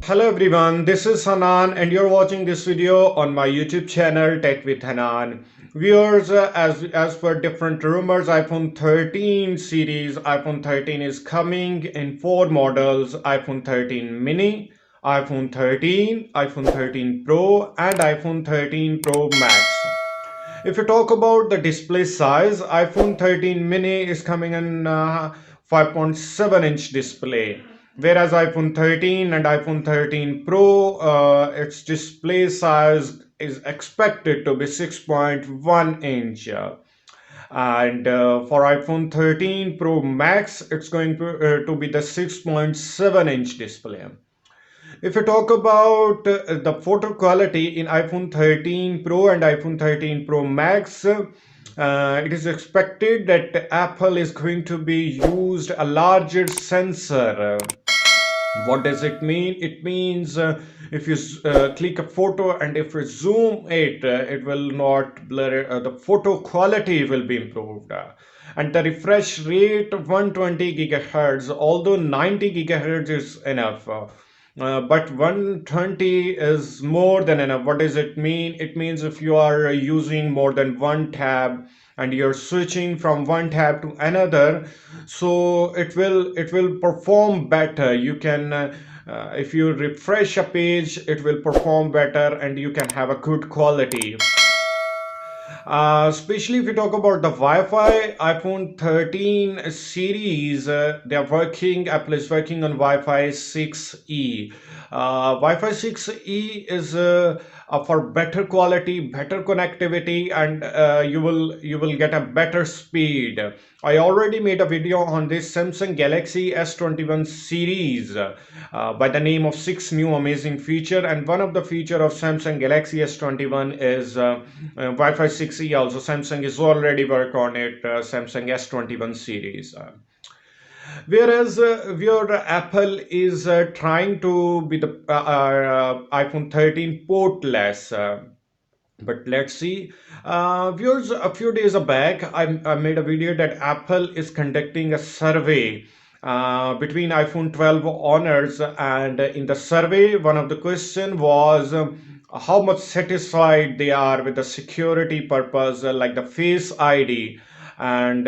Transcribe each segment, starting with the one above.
Hello everyone, this is Hanan and you're watching this video on my YouTube channel Tech with Hanan. Viewers, as per different rumors, iPhone 13 series, iPhone 13 is coming in four models: iPhone 13 mini, iPhone 13, iPhone 13 Pro and iPhone 13 Pro Max. If you talk about the display size, iPhone 13 mini is coming in 5.7-inch display, whereas iPhone 13 and iPhone 13 Pro, its display size is expected to be 6.1 inch. And for iPhone 13 Pro Max, it's going to be the 6.7-inch display. If you talk about the photo quality in iPhone 13 Pro and iPhone 13 Pro Max, it is expected that Apple is going to be used a larger sensor. What does it mean? It means if you click a photo and if you zoom it, it will not blur it. The photo quality will be improved. And the refresh rate 120 gigahertz, although 90 gigahertz is enough. But 120 is more than enough. What does it mean? It means if you are using more than one tab and you're switching from one tab to another, so it will perform better. You can if you refresh a page, it will perform better and you can have a good quality. Especially if you talk about the Wi-Fi, iPhone 13 series, Apple is working on Wi-Fi 6E. Wi-Fi 6E is for better quality, better connectivity, and you will get a better speed. I already made a video on this Samsung Galaxy S21 series by the name of 6 new amazing feature, and one of the feature of Samsung Galaxy S21 is Wi-Fi 6E. Also, Samsung is already work on it. Samsung S21 series. Whereas where Apple is trying to be the iPhone 13 portless. But let's see. Viewers, a few days back, I made a video that Apple is conducting a survey between iPhone 12 owners, and in the survey, one of the question was how much satisfied they are with the security purpose, like the Face ID, and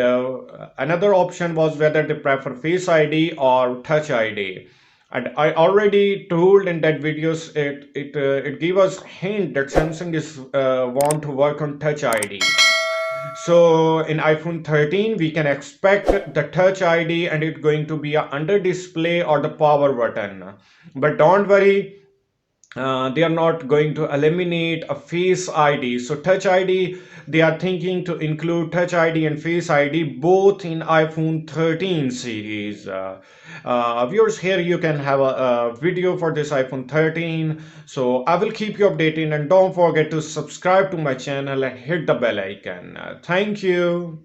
another option was whether they prefer Face ID or Touch ID. And I already told in that videos, it gave us hint that Samsung is want to work on Touch ID. So in iPhone 13 we can expect the Touch ID, and it's going to be a under display or the power button. But don't worry, they are not going to eliminate a Face ID. So Touch ID, they are thinking to include Touch ID and Face ID both in iPhone 13 series. Viewers, here you can have a video for this iPhone 13. So I will keep you updated, and don't forget to subscribe to my channel and hit the bell icon. Thank you.